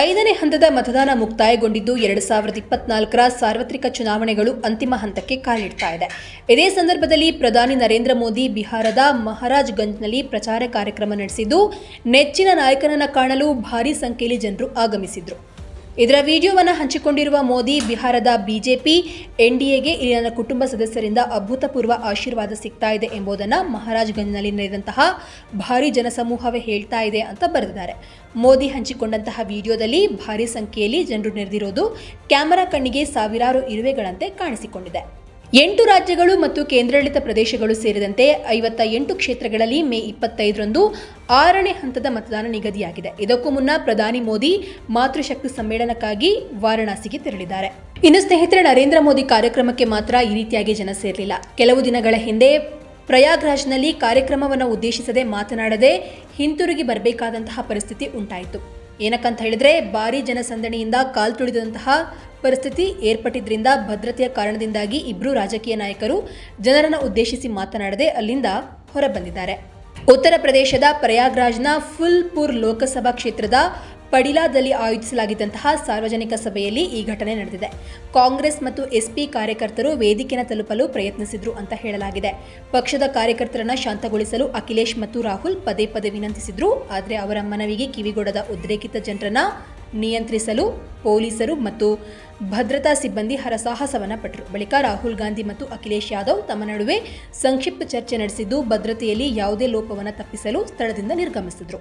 5ನೇ ಹಂತದ ಮತದಾನ ಮುಕ್ತಾಯಗೊಂಡಿದ್ದು 2024ರ ಸಾರ್ವತ್ರಿಕ ಚುನಾವಣೆಗಳು ಅಂತಿಮ ಹಂತಕ್ಕೆ ಕಾಲಿಡ್ತಾ ಇದೆ. ಇದೇ ಸಂದರ್ಭದಲ್ಲಿ ಪ್ರಧಾನಿ ನರೇಂದ್ರ ಮೋದಿ ಬಿಹಾರದ ಮಹಾರಾಜ್ಗಂಜ್ನಲ್ಲಿ ಪ್ರಚಾರ ಕಾರ್ಯಕ್ರಮ ನಡೆಸಿದ್ದು, ನೆಚ್ಚಿನ ನಾಯಕನನ್ನ ಕಾಣಲು ಭಾರೀ ಸಂಖ್ಯೆಯಲ್ಲಿ ಜನರು ಆಗಮಿಸಿದ್ರು. ಇದರ ವಿಡಿಯೋವನ್ನು ಹಂಚಿಕೊಂಡಿರುವ ಮೋದಿ, ಬಿಹಾರದ ಬಿಜೆಪಿ ಎನ್ಡಿಎಗೆ ಇಲ್ಲಿನ ಕುಟುಂಬ ಸದಸ್ಯರಿಂದ ಅಭೂತಪೂರ್ವ ಆಶೀರ್ವಾದ ಸಿಗ್ತಾ ಇದೆ ಎಂಬುದನ್ನು ಮಹಾರಾಜ್ಗಂಜ್ನಲ್ಲಿ ನಡೆದಂತಹ ಭಾರೀ ಜನಸಮೂಹವೇ ಹೇಳ್ತಾ ಇದೆ ಅಂತ ಬರೆದಿದ್ದಾರೆ. ಮೋದಿ ಹಂಚಿಕೊಂಡಂತಹ ವಿಡಿಯೋದಲ್ಲಿ ಭಾರೀ ಸಂಖ್ಯೆಯಲ್ಲಿ ಜನರು ನೆರೆದಿರೋದು ಕ್ಯಾಮೆರಾ ಕಣ್ಣಿಗೆ ಸಾವಿರಾರು ಇರುವೆಗಳಂತೆ ಕಾಣಿಸಿಕೊಂಡಿದೆ. 8 ರಾಜ್ಯಗಳು ಮತ್ತು ಕೇಂದ್ರಾಡಳಿತ ಪ್ರದೇಶಗಳು ಸೇರಿದಂತೆ 58 ಕ್ಷೇತ್ರಗಳಲ್ಲಿ ಮೇ 25ರಂದು 6ನೇ ಹಂತದ ಮತದಾನ ನಿಗದಿಯಾಗಿದೆ. ಇದಕ್ಕೂ ಮುನ್ನ ಪ್ರಧಾನಿ ಮೋದಿ ಮಾತೃಶಕ್ತಿ ಸಮ್ಮೇಳನಕ್ಕಾಗಿ ವಾರಣಾಸಿಗೆ ತೆರಳಿದ್ದಾರೆ. ಇನ್ನು ಸ್ನೇಹಿತರೆ, ನರೇಂದ್ರ ಮೋದಿ ಕಾರ್ಯಕ್ರಮಕ್ಕೆ ಮಾತ್ರ ಈ ರೀತಿಯಾಗಿ ಜನ ಸೇರಲಿಲ್ಲ. ಕೆಲವು ದಿನಗಳ ಹಿಂದೆ ಪ್ರಯಾಗ್ರಾಜ್ನಲ್ಲಿ ಕಾರ್ಯಕ್ರಮವನ್ನು ಉದ್ದೇಶಿಸದೆ ಮಾತನಾಡದೆ ಹಿಂತಿರುಗಿ ಬರಬೇಕಾದಂತಹ ಪರಿಸ್ಥಿತಿ ಉಂಟಾಯಿತು. ಏನಕ್ಕಂತ ಹೇಳಿದ್ರೆ, ಭಾರೀ ಜನಸಂದಣಿಯಿಂದ ಕಾಲ್ ತುಳಿದಂತಹ ಪರಿಸ್ಥಿತಿ ಏರ್ಪಟ್ಟಿದ್ರಿಂದ ಭದ್ರತೆಯ ಕಾರಣದಿಂದಾಗಿ ಇಬ್ಬರು ರಾಜಕೀಯ ನಾಯಕರು ಜನರನ್ನು ಉದ್ದೇಶಿಸಿ ಮಾತನಾಡದೆ ಅಲ್ಲಿಂದ ಹೊರಬಂದಿದ್ದಾರೆ. ಉತ್ತರ ಪ್ರದೇಶದ ಪ್ರಯಾಗ್ರಾಜ್ನ ಫುಲ್ಪುರ್ ಲೋಕಸಭಾ ಕ್ಷೇತ್ರದ ಪಡಿಲಾದಲ್ಲಿ ಆಯೋಜಿಸಲಾಗಿದ್ದಂತಹ ಸಾರ್ವಜನಿಕ ಸಭೆಯಲ್ಲಿ ಈ ಘಟನೆ ನಡೆದಿದೆ. ಕಾಂಗ್ರೆಸ್ ಮತ್ತು ಎಸ್ಪಿ ಕಾರ್ಯಕರ್ತರು ವೇದಿಕೆಯನ್ನು ತಲುಪಲು ಪ್ರಯತ್ನಿಸಿದ್ರು ಅಂತ ಹೇಳಲಾಗಿದೆ. ಪಕ್ಷದ ಕಾರ್ಯಕರ್ತರನ್ನ ಶಾಂತಗೊಳಿಸಲು ಅಖಿಲೇಶ್ ಮತ್ತು ರಾಹುಲ್ ಪದೇ ಪದೇ ವಿನಂತಿಸಿದ್ರು. ಆದರೆ ಅವರ ಮನವಿಗೆ ಕಿವಿಗೊಡದ ಉದ್ರೇಕಿತ ಜನರನ್ನ ನಿಯಂತ್ರಿಸಲು ಪೊಲೀಸರು ಮತ್ತು ಭದ್ರತಾ ಸಿಬ್ಬಂದಿ ಹರಸಾಹಸವನ್ನ ಪಟ್ಟರು. ಬಳಿಕ ರಾಹುಲ್ ಗಾಂಧಿ ಮತ್ತು ಅಖಿಲೇಶ್ ಯಾದವ್ ತಮ್ಮ ನಡುವೆ ಸಂಕ್ಷಿಪ್ತ ಚರ್ಚೆ ನಡೆಸಿದ್ದು, ಭದ್ರತೆಯಲ್ಲಿ ಯಾವುದೇ ಲೋಪವನ್ನು ತಪ್ಪಿಸಲು ಸ್ಥಳದಿಂದ ನಿರ್ಗಮಿಸಿದ್ರು.